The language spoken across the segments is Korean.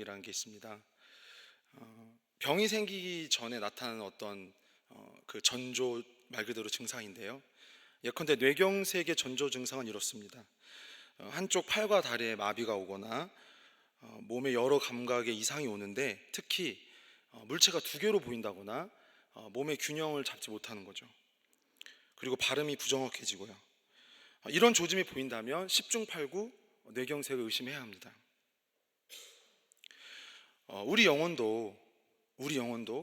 이라는 게 있습니다. 병이 생기기 전에 나타나는 어떤 그 전조 말 그대로 증상인데요. 예컨대 뇌경색의 전조 증상은 이렇습니다. 한쪽 팔과 다리에 마비가 오거나 몸의 여러 감각에 이상이 오는데 특히 물체가 두 개로 보인다거나 몸의 균형을 잡지 못하는 거죠. 그리고 발음이 부정확해지고요. 이런 조짐이 보인다면 10중 8구 뇌경색을 의심해야 합니다. 우리 영혼도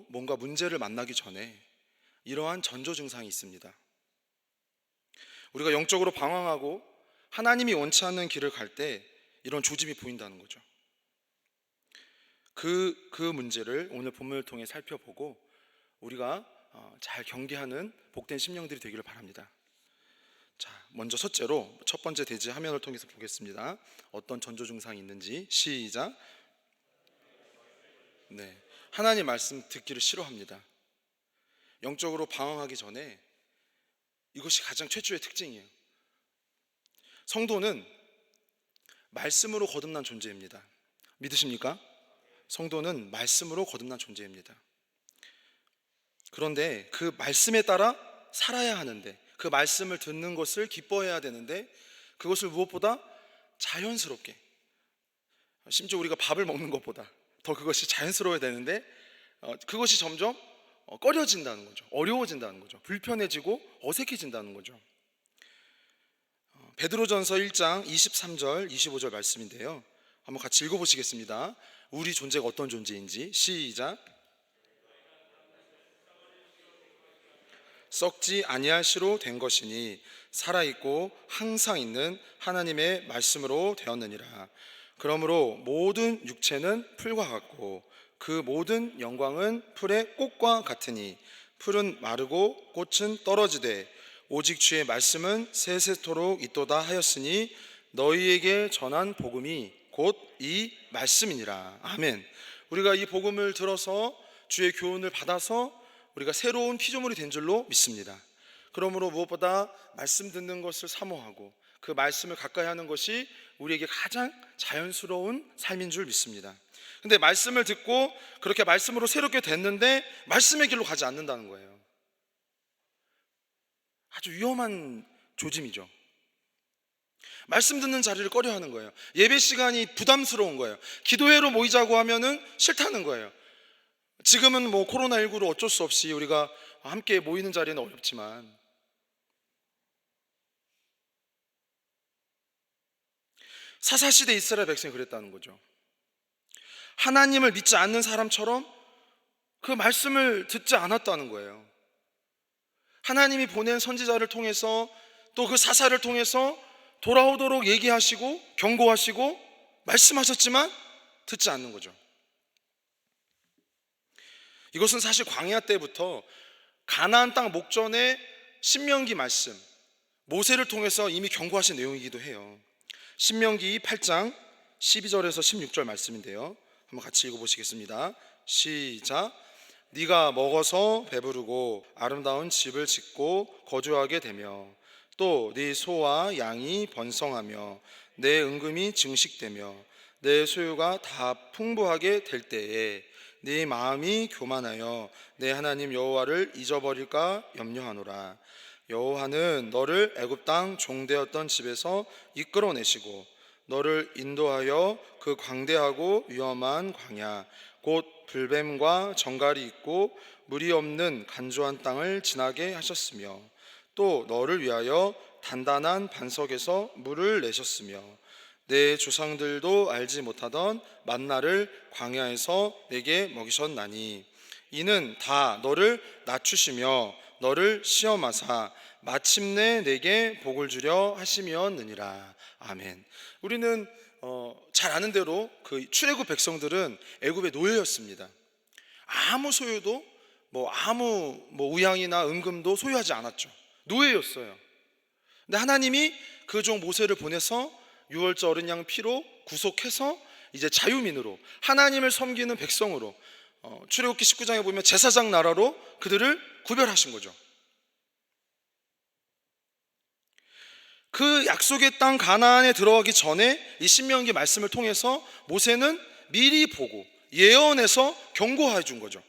뭔가 문제를 만나기 전에 이러한 전조 증상이 있습니다. 우리가 영적으로 방황하고 하나님이 원치 않는 길을 갈 때 이런 조짐이 보인다는 거죠. 그 문제를 오늘 본문을 통해 살펴보고 우리가 잘 경계하는 복된 심령들이 되기를 바랍니다. 자, 먼저 첫째로 첫 번째 대지 화면을 통해서 보겠습니다. 어떤 전조 증상이 있는지. 시작. 네, 하나님 말씀 듣기를 싫어합니다. 영적으로 방황하기 전에 이것이 가장 최초의 특징이에요. 성도는 말씀으로 거듭난 존재입니다. 믿으십니까? 성도는 말씀으로 거듭난 존재입니다. 그런데 그 말씀에 따라 살아야 하는데, 그 말씀을 듣는 것을 기뻐해야 되는데, 그것을 무엇보다 자연스럽게, 심지어 우리가 밥을 먹는 것보다 더 그것이 자연스러워야 되는데 그것이 점점 꺼려진다는 거죠. 어려워진다는 거죠. 불편해지고 어색해진다는 거죠. 베드로전서 1장 23절 25절 말씀인데요, 한번 같이 읽어보시겠습니다. 우리 존재가 어떤 존재인지. 시작. 썩지 아니할 시로 된 것이니 살아있고 항상 있는 하나님의 말씀으로 되었느니라. 그러므로 모든 육체는 풀과 같고 그 모든 영광은 풀의 꽃과 같으니 풀은 마르고 꽃은 떨어지되 오직 주의 말씀은 세세토록 있도다 하였으니 너희에게 전한 복음이 곧 이 말씀이니라. 아멘. 우리가 이 복음을 들어서 주의 교훈을 받아서 우리가 새로운 피조물이 된 줄로 믿습니다. 그러므로 무엇보다 말씀 듣는 것을 사모하고 그 말씀을 가까이 하는 것이 우리에게 가장 자연스러운 삶인 줄 믿습니다. 근데 말씀을 듣고 그렇게 말씀으로 새롭게 됐는데 말씀의 길로 가지 않는다는 거예요. 아주 위험한 조짐이죠. 말씀 듣는 자리를 꺼려하는 거예요. 예배 시간이 부담스러운 거예요. 기도회로 모이자고 하면은 싫다는 거예요. 지금은 뭐 코로나19로 어쩔 수 없이 우리가 함께 모이는 자리는 어렵지만 사사시대 이스라엘 백성이 그랬다는 거죠. 하나님을 믿지 않는 사람처럼 그 말씀을 듣지 않았다는 거예요. 하나님이 보낸 선지자를 통해서 또 그 사사를 통해서 돌아오도록 얘기하시고 경고하시고 말씀하셨지만 듣지 않는 거죠. 이것은 사실 광야 때부터 가나안 땅 목전의 신명기 말씀, 모세를 통해서 이미 경고하신 내용이기도 해요. 신명기 8장 12절에서 16절 말씀인데요, 한번 같이 읽어보시겠습니다. 시작. 네가 먹어서 배부르고 아름다운 집을 짓고 거주하게 되며 또 네 소와 양이 번성하며 내 은금이 증식되며 내 소유가 다 풍부하게 될 때에 네 마음이 교만하여 내 하나님 여호와를 잊어버릴까 염려하노라. 여호와는 너를 애굽 땅 종되었던 집에서 이끌어내시고 너를 인도하여 그 광대하고 위험한 광야 곧 불뱀과 정갈이 있고 물이 없는 간조한 땅을 지나게 하셨으며 또 너를 위하여 단단한 반석에서 물을 내셨으며 내 조상들도 알지 못하던 만나를 광야에서 내게 먹이셨나니 이는 다 너를 낮추시며 너를 시험하사 마침내 내게 복을 주려 하심이었느니라. 아멘. 우리는 잘 아는 대로 그 출애굽 백성들은 애굽의 노예였습니다. 아무 소유도 아무 우양이나 은금도 소유하지 않았죠. 노예였어요. 근데 하나님이 그 종 모세를 보내서 유월절 어린 양 피로 구속해서 이제 자유민으로 하나님을 섬기는 백성으로 출애굽기 19장에 보면 제사장 나라로 그들을 구별하신 거죠. 그 약속의 땅 가나안에 들어가기 전에 이 신명기 말씀을 통해서 모세는 미리 보고 예언해서 경고해 준 거죠.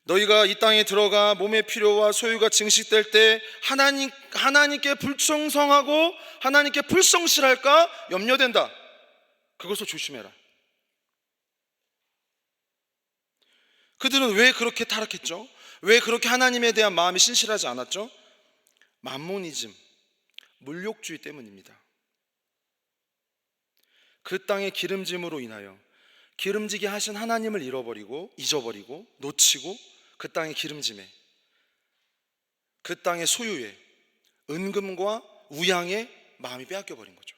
너희가 이 땅에 들어가 몸의 필요와 소유가 증식될 때 하나님께 불충성하고 하나님께 불성실할까 염려된다. 그것을 조심해라. 그들은 왜 그렇게 타락했죠? 왜 그렇게 하나님에 대한 마음이 신실하지 않았죠? 맘모니즘, 물욕주의 때문입니다. 그 땅의 기름짐으로 인하여 기름지게 하신 하나님을 잊어버리고 놓치고 그 땅의 기름짐에, 그 땅의 소유에, 은금과 우양에 마음이 빼앗겨 버린 거죠.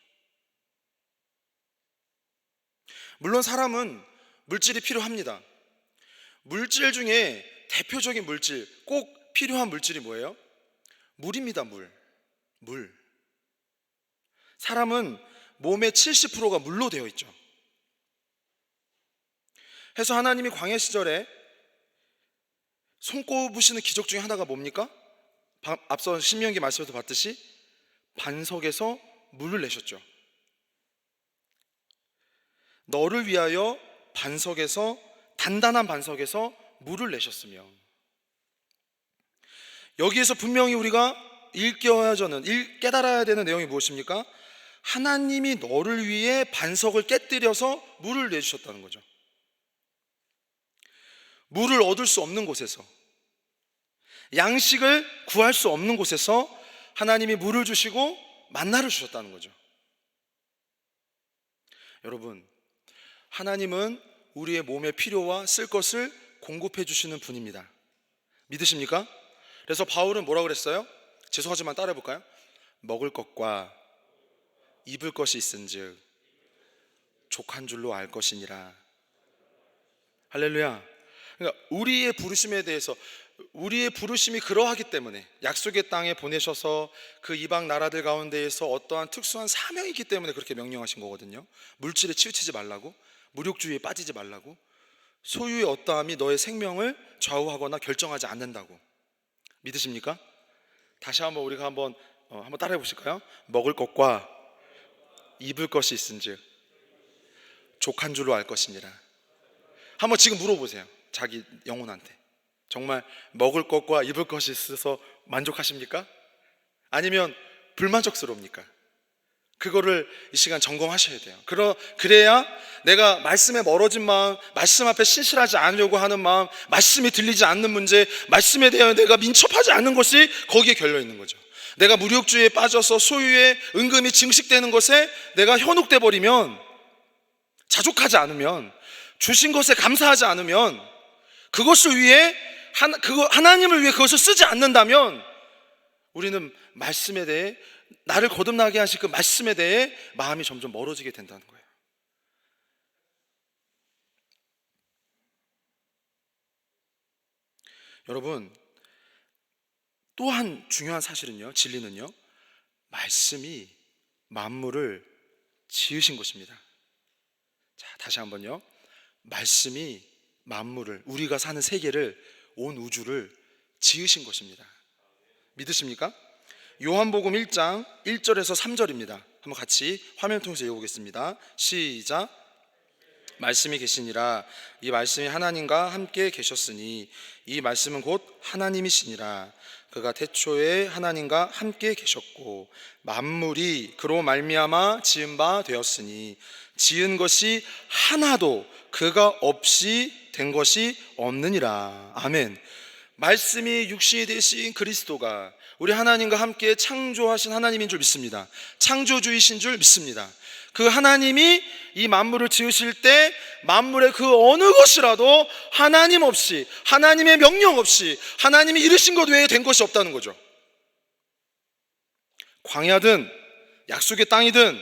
물론 사람은 물질이 필요합니다. 물질 중에 대표적인 물질, 꼭 필요한 물질이 뭐예요? 물입니다. 물. 사람은 몸의 70%가 물로 되어 있죠. 해서 하나님이 광야 시절에 손꼽으시는 기적 중에 하나가 뭡니까? 앞서 신명기 말씀에서 봤듯이 반석에서 물을 내셨죠. 너를 위하여 단단한 반석에서 물을 내셨으며, 여기에서 분명히 우리가 깨달아야 되는 내용이 무엇입니까? 하나님이 너를 위해 반석을 깨뜨려서 물을 내주셨다는 거죠. 물을 얻을 수 없는 곳에서, 양식을 구할 수 없는 곳에서 하나님이 물을 주시고 만나를 주셨다는 거죠. 여러분, 하나님은 우리의 몸의 필요와 쓸 것을 공급해 주시는 분입니다. 믿으십니까? 그래서 바울은 뭐라고 그랬어요? 죄송하지만 따라해 볼까요? 먹을 것과 입을 것이 있은즉 족한 줄로 알 것이니라. 할렐루야. 그러니까 우리의 부르심에 대해서, 우리의 부르심이 그러하기 때문에, 약속의 땅에 보내셔서 그 이방 나라들 가운데에서 어떠한 특수한 사명이기 때문에 그렇게 명령하신 거거든요. 물질에 치우치지 말라고, 물욕주의에 빠지지 말라고, 소유의 어떠함이 너의 생명을 좌우하거나 결정하지 않는다고. 믿으십니까? 다시 한번 우리가 한번 따라해 보실까요? 먹을 것과 입을 것이 있은즉 족한 줄로 알 것이니라. 한번 지금 물어보세요. 자기 영혼한테. 정말 먹을 것과 입을 것이 있어서 만족하십니까? 아니면 불만족스러웁니까? 그거를 이 시간 점검하셔야 돼요. 그래야 내가 말씀에 멀어진 마음, 말씀 앞에 신실하지 않으려고 하는 마음, 말씀이 들리지 않는 문제, 말씀에 대하여 내가 민첩하지 않는 것이 거기에 결려있는 거죠. 내가 무력주의에 빠져서 소유의 은금이 증식되는 것에 내가 현혹돼 버리면, 자족하지 않으면, 주신 것에 감사하지 않으면, 그것을 위해 하나님을 위해 그것을 쓰지 않는다면 우리는 말씀에 대해, 나를 거듭나게 하실 그 말씀에 대해 마음이 점점 멀어지게 된다는 거예요. 여러분, 또 한 중요한 사실은요, 진리는요, 말씀이 만물을 지으신 것입니다. 자, 다시 한번요. 말씀이 만물을, 우리가 사는 세계를, 온 우주를 지으신 것입니다. 믿으십니까? 요한복음 1장 1절에서 3절입니다. 한번 같이 화면 통해서 읽어보겠습니다. 시작. 말씀이 계시니라. 이 말씀이 하나님과 함께 계셨으니 이 말씀은 곧 하나님이시니라. 그가 태초에 하나님과 함께 계셨고 만물이 그로 말미암아 지은 바 되었으니 지은 것이 하나도 그가 없이 된 것이 없느니라. 아멘. 말씀이 육신이 되신 그리스도가 우리 하나님과 함께 창조하신 하나님인 줄 믿습니다. 창조주이신 줄 믿습니다. 그 하나님이 이 만물을 지으실 때 만물의 그 어느 것이라도 하나님 없이, 하나님의 명령 없이, 하나님이 이르신 것 외에 된 것이 없다는 거죠. 광야든 약속의 땅이든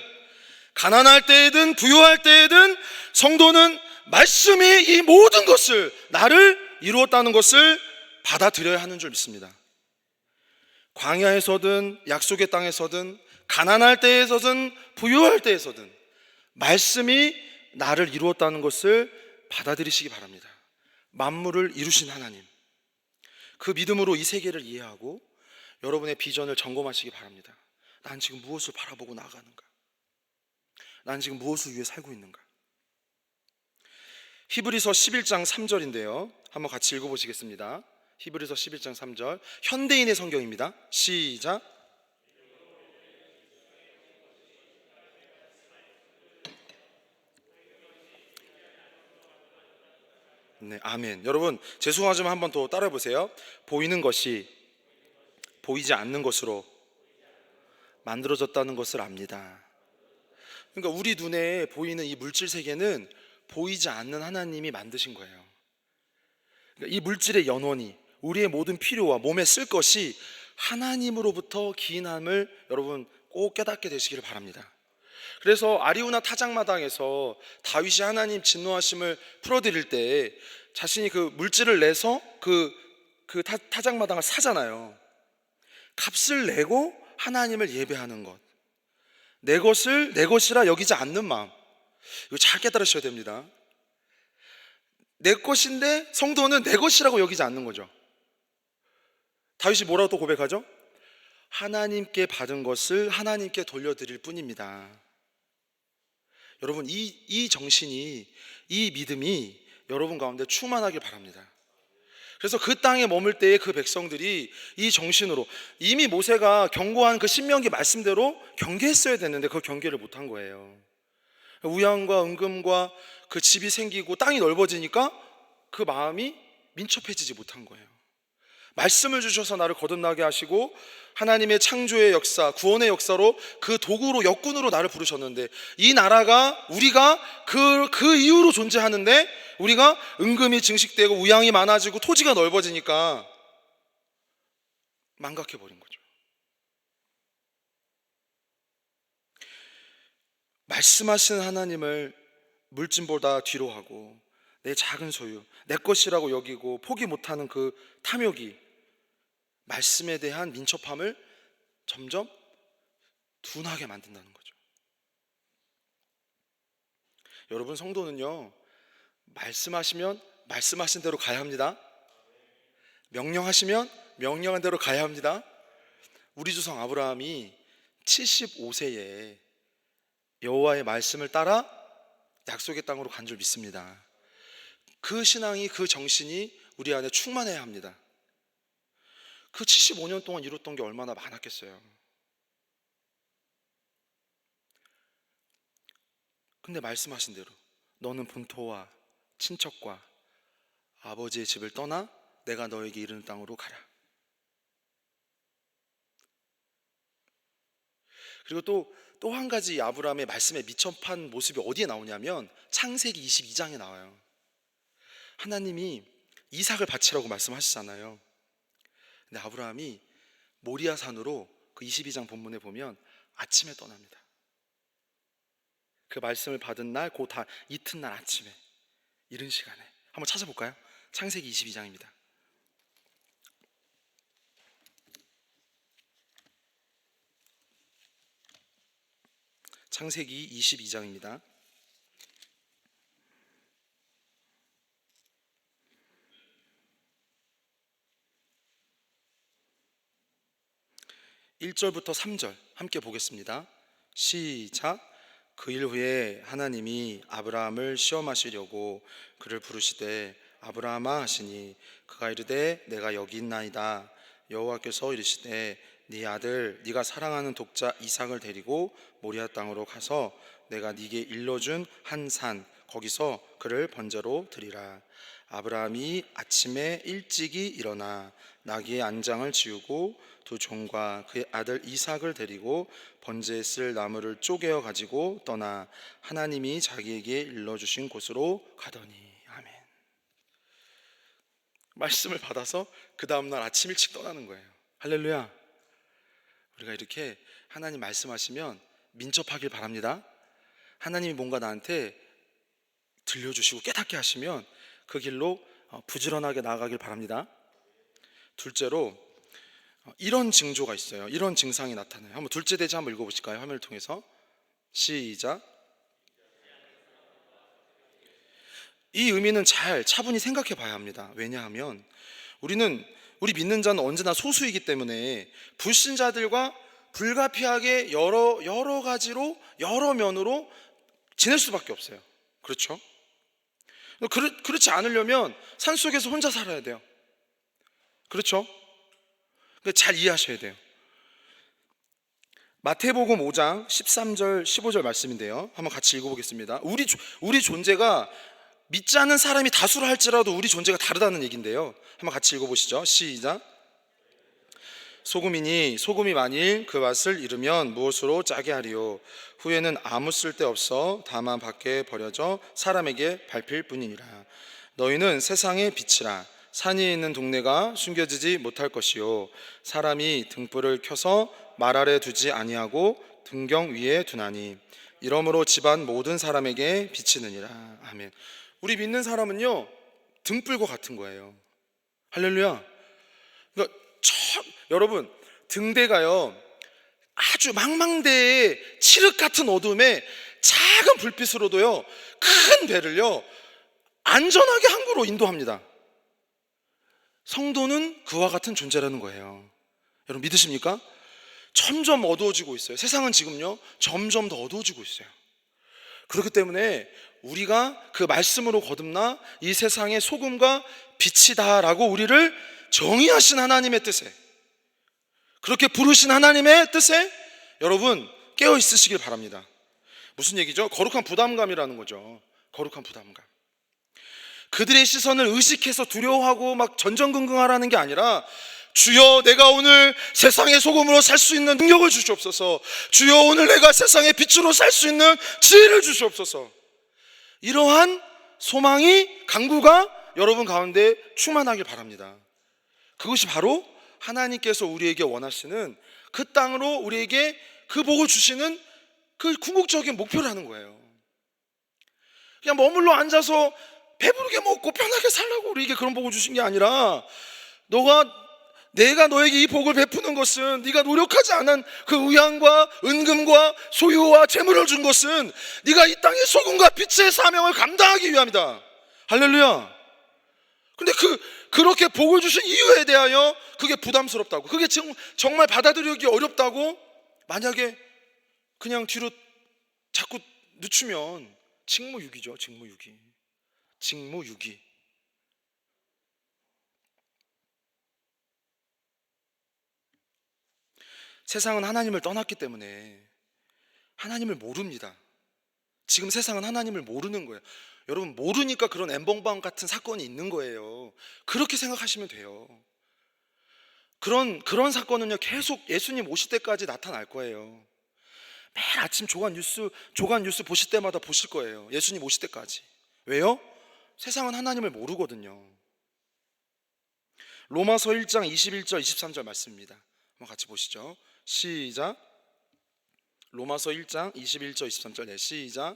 가난할 때에든 부유할 때에든 성도는 말씀이 이 모든 것을, 나를 이루었다는 것을 받아들여야 하는 줄 믿습니다. 광야에서든 약속의 땅에서든 가난할 때에서든 부유할 때에서든 말씀이 나를 이루었다는 것을 받아들이시기 바랍니다. 만물을 이루신 하나님, 그 믿음으로 이 세계를 이해하고 여러분의 비전을 점검하시기 바랍니다. 난 지금 무엇을 바라보고 나아가는가? 난 지금 무엇을 위해 살고 있는가? 히브리서 11장 3절인데요. 한번 같이 읽어보시겠습니다. 히브리서 11장 3절, 현대인의 성경입니다. 시작. 네, 아멘. 여러분 죄송하지만 한번 더 따라해 보세요. 보이는 것이 보이지 않는 것으로 만들어졌다는 것을 압니다. 그러니까 우리 눈에 보이는 이 물질 세계는 보이지 않는 하나님이 만드신 거예요. 그러니까 이 물질의 연원이, 우리의 모든 필요와 몸에 쓸 것이 하나님으로부터 기인함을 여러분 꼭 깨닫게 되시기를 바랍니다. 그래서 아리우나 타작마당에서 다윗이 하나님 진노하심을 풀어드릴 때 자신이 그 물질을 내서 그 타작마당을 사잖아요. 값을 내고 하나님을 예배하는 것, 내 것을 내 것이라 여기지 않는 마음, 이거 잘 깨달으셔야 됩니다. 내 것인데 성도는 내 것이라고 여기지 않는 거죠. 다윗이 뭐라고 또 고백하죠? 하나님께 받은 것을 하나님께 돌려드릴 뿐입니다. 여러분 이 정신이, 이 믿음이 여러분 가운데 충만하길 바랍니다. 그래서 그 땅에 머물 때의 그 백성들이 이 정신으로, 이미 모세가 경고한 그 신명기 말씀대로 경계했어야 됐는데 그 경계를 못한 거예요. 우양과 은금과 그 집이 생기고 땅이 넓어지니까 그 마음이 민첩해지지 못한 거예요. 말씀을 주셔서 나를 거듭나게 하시고 하나님의 창조의 역사, 구원의 역사로 그 도구로, 역군으로 나를 부르셨는데, 이 나라가, 우리가 그 이후로 존재하는데 우리가 은금이 증식되고 우양이 많아지고 토지가 넓어지니까 망각해버린 거죠. 말씀하신 하나님을 물질보다 뒤로 하고 내 작은 소유, 내 것이라고 여기고 포기 못하는 그 탐욕이 말씀에 대한 민첩함을 점점 둔하게 만든다는 거죠. 여러분 성도는요, 말씀하시면 말씀하신 대로 가야 합니다. 명령하시면 명령한 대로 가야 합니다. 우리 조상 아브라함이 75세에 여호와의 말씀을 따라 약속의 땅으로 간 줄 믿습니다. 그 신앙이, 그 정신이 우리 안에 충만해야 합니다. 그 75년 동안 이뤘던 게 얼마나 많았겠어요. 근데 말씀하신 대로 너는 본토와 친척과 아버지의 집을 떠나 내가 너에게 이르는 땅으로 가라. 그리고 또 한 가지 아브라함의 말씀에 미천한 모습이 어디에 나오냐면 창세기 22장에 나와요. 하나님이 이삭을 바치라고 말씀하시잖아요. 근데 아브라함이 모리아 산으로 그 22장 본문에 보면 아침에 떠납니다. 그 말씀을 받은 날, 그 이튿날 아침에, 이른 시간에. 한번 찾아볼까요? 창세기 22장입니다. 창세기 22장입니다. 1절부터 3절 함께 보겠습니다. 시작. 그 일 후에 하나님이 아브라함을 시험하시려고 그를 부르시되 아브라함아 하시니 그가 이르되 내가 여기 있나이다. 여호와께서 이르시되 네 아들 네가 사랑하는 독자 이삭을 데리고 모리아 땅으로 가서 내가 네게 일러준 한 산 거기서 그를 번제로 드리라. 아브라함이 아침에 일찍이 일어나 나귀의 안장을 지우고 두 종과 그의 아들 이삭을 데리고 번제에 쓸 나무를 쪼개어 가지고 떠나 하나님이 자기에게 일러주신 곳으로 가더니. 아멘. 말씀을 받아서 그 다음날 아침 일찍 떠나는 거예요. 할렐루야. 우리가 이렇게 하나님 말씀하시면 민첩하길 바랍니다. 하나님이 뭔가 나한테 들려주시고 깨닫게 하시면 그 길로 부지런하게 나아가길 바랍니다. 둘째로 이런 징조가 있어요. 이런 증상이 나타나요. 한번 둘째 대지 한번 읽어보실까요? 화면을 통해서. 시작. 이 의미는 잘 차분히 생각해 봐야 합니다. 왜냐하면 우리 믿는 자는 언제나 소수이기 때문에 불신자들과 불가피하게 여러 가지로, 여러 면으로 지낼 수밖에 없어요. 그렇죠? 그렇지 않으려면 산속에서 혼자 살아야 돼요. 그렇죠? 그러니까 잘 이해하셔야 돼요. 마태복음 5장 13절 15절 말씀인데요, 한번 같이 읽어보겠습니다. 우리 존재가 믿지 않는 사람이 다수라 할지라도 우리 존재가 다르다는 얘기인데요, 한번 같이 읽어보시죠. 시작. 소금이니 소금이 만일 그 맛을 잃으면 무엇으로 짜게 하리요? 후에는 아무 쓸데없어 다만 밖에 버려져 사람에게 밟힐 뿐이니라. 너희는 세상의 빛이라. 산이 있는 동네가 숨겨지지 못할 것이요, 사람이 등불을 켜서 말 아래 두지 아니하고 등경 위에 두나니 이러므로 집안 모든 사람에게 비치느니라. 아멘. 우리 믿는 사람은요, 등불과 같은 거예요. 할렐루야. 그러니까 여러분, 등대가요, 아주 망망대해 칠흑 같은 어둠에 작은 불빛으로도요 큰 배를요 안전하게 항구로 인도합니다. 성도는 그와 같은 존재라는 거예요. 여러분 믿으십니까? 점점 어두워지고 있어요. 세상은 지금요 점점 더 어두워지고 있어요. 그렇기 때문에 우리가 그 말씀으로 거듭나 이 세상의 소금과 빛이다라고 우리를 정의하신 하나님의 뜻에, 그렇게 부르신 하나님의 뜻에 여러분 깨어 있으시길 바랍니다. 무슨 얘기죠? 거룩한 부담감이라는 거죠. 거룩한 부담감. 그들의 시선을 의식해서 두려워하고 막 전전긍긍하라는 게 아니라, 주여 내가 오늘 세상의 소금으로 살 수 있는 능력을 주시옵소서. 주여 오늘 내가 세상의 빛으로 살 수 있는 지혜를 주시옵소서. 이러한 소망이, 간구가 여러분 가운데 충만하길 바랍니다. 그것이 바로 하나님께서 우리에게 원하시는 그 땅으로 우리에게 그 복을 주시는 그 궁극적인 목표라는 거예요. 그냥 머물러 앉아서 배부르게 먹고 편하게 살라고 우리에게 그런 복을 주신 게 아니라, 내가 너에게 이 복을 베푸는 것은, 네가 노력하지 않은 그 의향과 은금과 소유와 재물을 준 것은 네가 이 땅의 소금과 빛의 사명을 감당하기 위함이다. 할렐루야. 근데 그렇게 복을 주신 이유에 대하여 그게 부담스럽다고, 그게 정말 받아들이기 어렵다고 만약에 그냥 뒤로 자꾸 늦추면 직무유기죠. 직무유기. 세상은 하나님을 떠났기 때문에 하나님을 모릅니다. 지금 세상은 하나님을 모르는 거예요. 여러분 모르니까 그런 엠벙방 같은 사건이 있는 거예요. 그렇게 생각하시면 돼요. 그런 사건은요 계속 예수님 오실 때까지 나타날 거예요. 매일 아침 조간 뉴스 보실 때마다 보실 거예요. 예수님 오실 때까지. 왜요? 세상은 하나님을 모르거든요. 로마서 1장 21절 23절 말씀입니다. 한번 같이 보시죠. 시작. 로마서 1장 21절 23절. 네, 시작.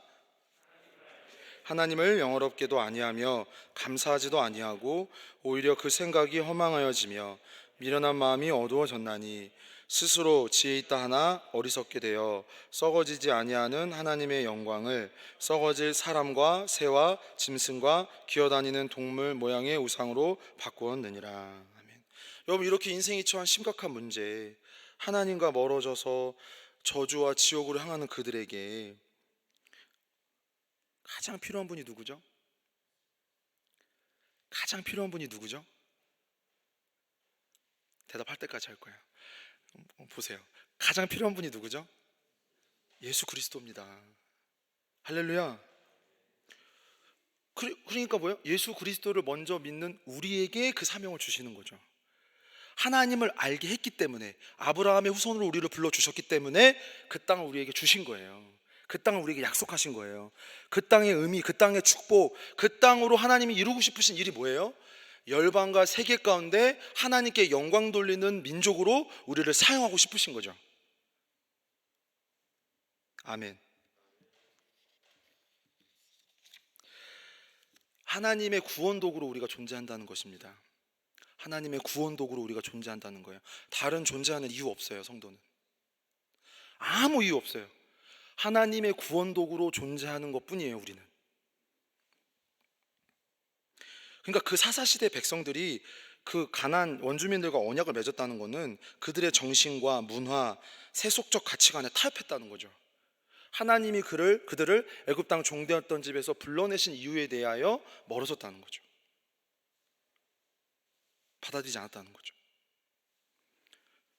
하나님을 영어롭게도 아니하며 감사하지도 아니하고 오히려 그 생각이 허망하여지며 미련한 마음이 어두워졌나니 스스로 지혜 있다 하나 어리석게 되어 썩어지지 아니하는 하나님의 영광을 썩어질 사람과 새와 짐승과 기어다니는 동물 모양의 우상으로 바꾸었느니라. 아멘. 여러분 이렇게 인생이 처한 심각한 문제, 하나님과 멀어져서 저주와 지옥으로 향하는 그들에게 가장 필요한 분이 누구죠? 가장 필요한 분이 누구죠? 대답할 때까지 할 거예요. 보세요. 가장 필요한 분이 누구죠? 예수 그리스도입니다. 할렐루야. 그러니까 뭐예요? 예수 그리스도를 먼저 믿는 우리에게 그 사명을 주시는 거죠. 하나님을 알게 했기 때문에, 아브라함의 후손으로 우리를 불러주셨기 때문에 그 땅을 우리에게 주신 거예요. 그 땅을 우리에게 약속하신 거예요. 그 땅의 의미, 그 땅의 축복, 그 땅으로 하나님이 이루고 싶으신 일이 뭐예요? 열방과 세계 가운데 하나님께 영광 돌리는 민족으로 우리를 사용하고 싶으신 거죠. 아멘. 하나님의 구원 도구로 우리가 존재한다는 것입니다. 하나님의 구원 도구로 우리가 존재한다는 거예요. 다른 존재하는 이유 없어요. 성도는 아무 이유 없어요. 하나님의 구원 도구로 존재하는 것뿐이에요. 우리는. 그러니까 그 사사시대 백성들이 그 가나안 원주민들과 언약을 맺었다는 것은 그들의 정신과 문화, 세속적 가치관에 타협했다는 거죠. 하나님이 그들을 애굽 땅 종되었던 집에서 불러내신 이유에 대하여 멀어졌다는 거죠. 받아들이지 않았다는 거죠.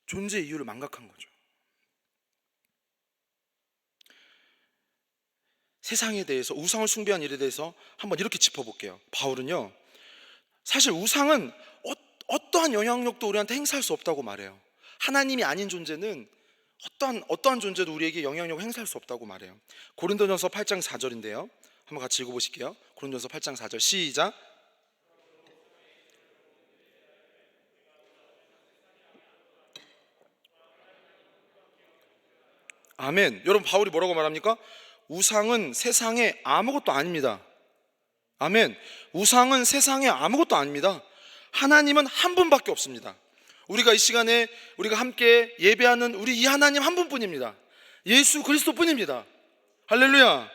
존재의 이유를 망각한 거죠. 세상에 대해서, 우상을 숭배한 일에 대해서 한번 이렇게 짚어볼게요. 바울은요, 사실 우상은 어떠한 영향력도 우리한테 행사할 수 없다고 말해요. 하나님이 아닌 존재는 어떠한 존재도 우리에게 영향력을 행사할 수 없다고 말해요. 고린도전서 8장 4절인데요, 한번 같이 읽어보실게요. 고린도전서 8장 4절 시작. 아멘. 여러분, 바울이 뭐라고 말합니까? 우상은 세상에 아무것도 아닙니다. 아멘. 우상은 세상에 아무것도 아닙니다. 하나님은 한 분밖에 없습니다. 우리가 이 시간에 우리가 함께 예배하는 우리 이 하나님 한 분뿐입니다. 예수 그리스도뿐입니다. 할렐루야.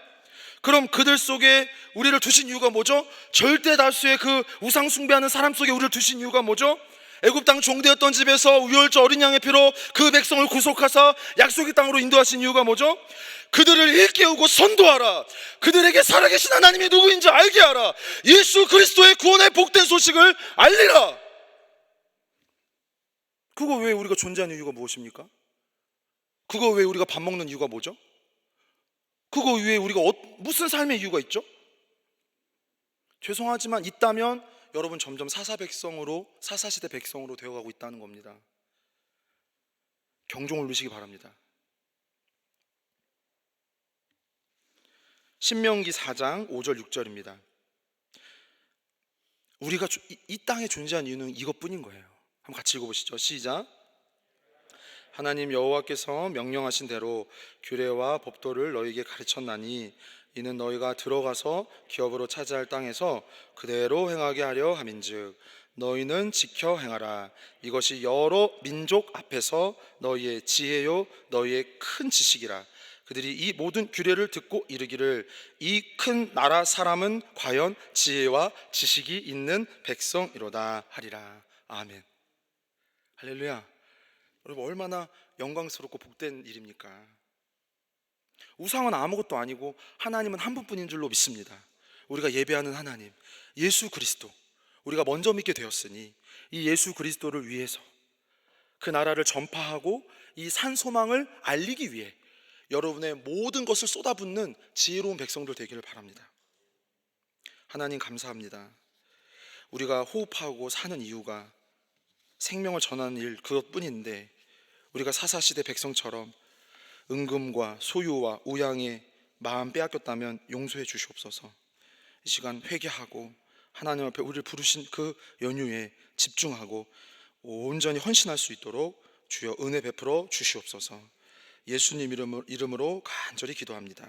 그럼 그들 속에 우리를 두신 이유가 뭐죠? 절대 다수의 그 우상 숭배하는 사람 속에 우리를 두신 이유가 뭐죠? 애굽 땅 종되었던 집에서 유월절 어린 양의 피로 그 백성을 구속하사 약속의 땅으로 인도하신 이유가 뭐죠? 그들을 일깨우고 선도하라. 그들에게 살아계신 하나님이 누구인지 알게 하라. 예수 그리스도의 구원의 복된 소식을 알리라. 그거 왜 우리가 존재하는 이유가 무엇입니까? 그거 왜 우리가 밥 먹는 이유가 뭐죠? 그거 왜 우리가 무슨 삶의 이유가 있죠? 죄송하지만 있다면 여러분 점점 사사시대 백성으로 되어가고 있다는 겁니다. 경종을 울리시기 바랍니다. 신명기 4장 5절 6절입니다. 우리가 이 땅에 존재한 이유는 이것뿐인 거예요. 한번 같이 읽어보시죠. 시작. 하나님 여호와께서 명령하신 대로 규례와 법도를 너희에게 가르쳤나니 이는 너희가 들어가서 기업으로 차지할 땅에서 그대로 행하게 하려 함인즉 너희는 지켜 행하라. 이것이 여러 민족 앞에서 너희의 지혜요 너희의 큰 지식이라. 그들이 이 모든 규례를 듣고 이르기를 이 큰 나라 사람은 과연 지혜와 지식이 있는 백성이로다 하리라. 아멘. 할렐루야. 여러분, 얼마나 영광스럽고 복된 일입니까? 우상은 아무것도 아니고 하나님은 한 분뿐인 줄로 믿습니다. 우리가 예배하는 하나님, 예수 그리스도, 우리가 먼저 믿게 되었으니 이 예수 그리스도를 위해서 그 나라를 전파하고 이 산소망을 알리기 위해 여러분의 모든 것을 쏟아붓는 지혜로운 백성들 되기를 바랍니다. 하나님 감사합니다. 우리가 호흡하고 사는 이유가 생명을 전하는 일 그것뿐인데 우리가 사사시대 백성처럼 은금과 소유와 우양의 마음 빼앗겼다면 용서해 주시옵소서. 이 시간 회개하고 하나님 앞에 우리를 부르신 그 연유에 집중하고 온전히 헌신할 수 있도록 주여 은혜 베풀어 주시옵소서. 예수님 이름으로 간절히 기도합니다.